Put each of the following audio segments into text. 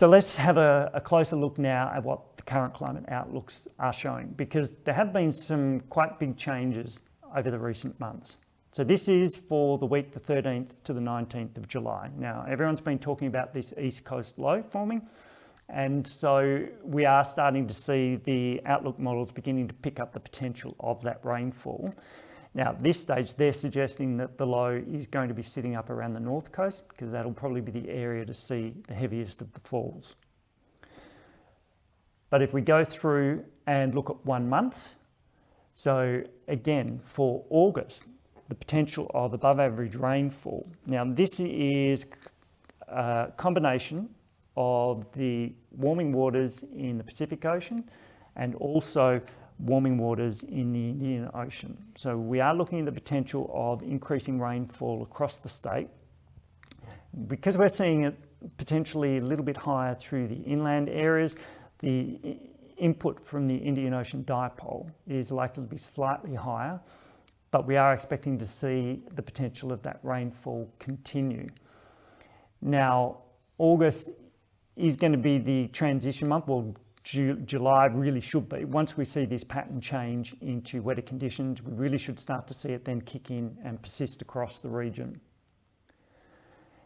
So let's have a closer look now at what the current climate outlooks are showing, because there have been some quite big changes over the recent months. So this is for the week the 13th to the 19th of July. Now, everyone's been talking about this East Coast low forming, and so we are starting to see the outlook models beginning to pick up the potential of that rainfall. Now, at this stage, they're suggesting that the low is going to be sitting up around the north coast, because that'll probably be the area to see the heaviest of the falls. But if we go through and look at 1 month, so again, for August, the potential of above average rainfall. Now, this is a combination of the warming waters in the Pacific Ocean and also warming waters in the Indian Ocean. So we are looking at the potential of increasing rainfall across the state. Because we're seeing it potentially a little bit higher through the inland areas, the input from the Indian Ocean dipole is likely to be slightly higher, but we are expecting to see the potential of that rainfall continue. Now, August is going to be the transition month. Well, July really should be. Once we see this pattern change into wetter conditions, we really should start to see it then kick in and persist across the region.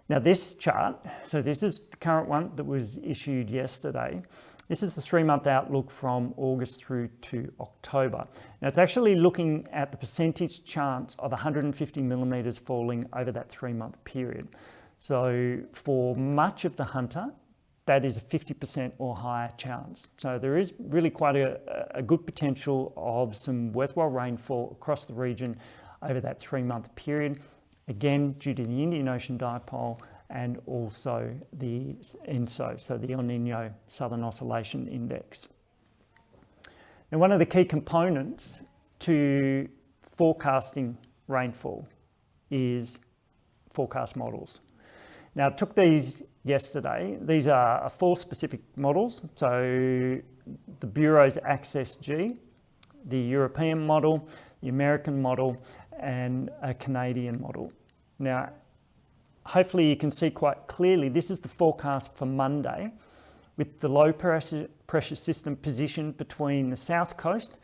Now this chart, so this is the current one that was issued yesterday. This is the 3-month outlook from August through to October. Now it's actually looking at the percentage chance of 150 millimetres falling over that 3-month period. So for much of the Hunter, that is a 50% or higher chance. So there is really quite a good potential of some worthwhile rainfall across the region over that 3-month period. Again, due to the Indian Ocean dipole and also the ENSO, so the El Nino Southern Oscillation Index. Now, one of the key components to forecasting rainfall is forecast models. Now, I took these yesterday. These are fall specific models. So the Bureau's Access G, the European model, the American model, and a Canadian model. Now, hopefully you can see quite clearly, this is the forecast for Monday, with the low pressure system positioned between the south coast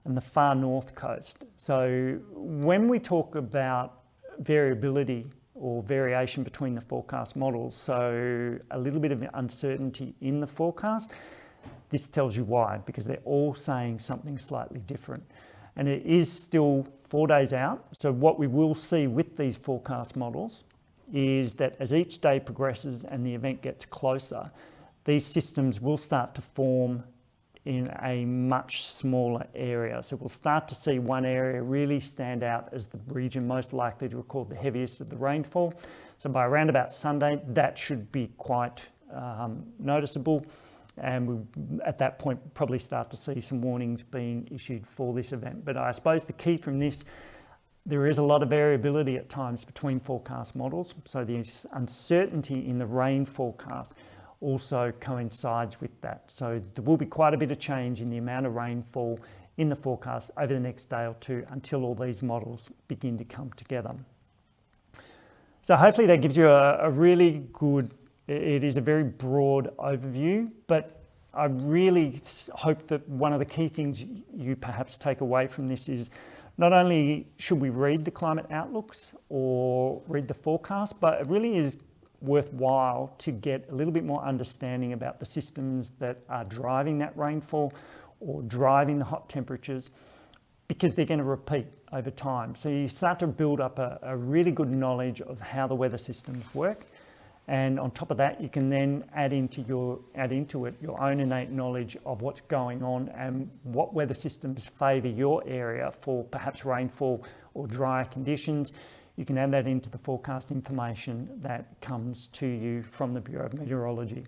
and the far north coast. So when we talk about variability or variation between the forecast models, so a little bit of uncertainty in the forecast, this tells you why, because they're all saying something slightly different. And it is still 4 days out. So what we will see with these forecast models is that as each day progresses and the event gets closer, these systems will start to form in a much smaller area. So we'll start to see one area really stand out as the region most likely to record the heaviest of the rainfall. So by around about Sunday, that should be quite noticeable. And we, at that point, probably start to see some warnings being issued for this event. But I suppose the key from this, there is a lot of variability at times between forecast models. So there's uncertainty in the rain forecast also coincides with that. So there will be quite a bit of change in the amount of rainfall in the forecast over the next day or two until all these models begin to come together. So hopefully that gives you a really good, it is a very broad overview, but I really hope that one of the key things you perhaps take away from this is not only should we read the climate outlooks or read the forecast, but it really is worthwhile to get a little bit more understanding about the systems that are driving that rainfall or driving the hot temperatures, because they're going to repeat over time. So you start to build up a really good knowledge of how the weather systems work. And on top of that, you can then add into it your own innate knowledge of what's going on and what weather systems favour your area for perhaps rainfall or drier conditions. You can add that into the forecast information that comes to you from the Bureau of Meteorology.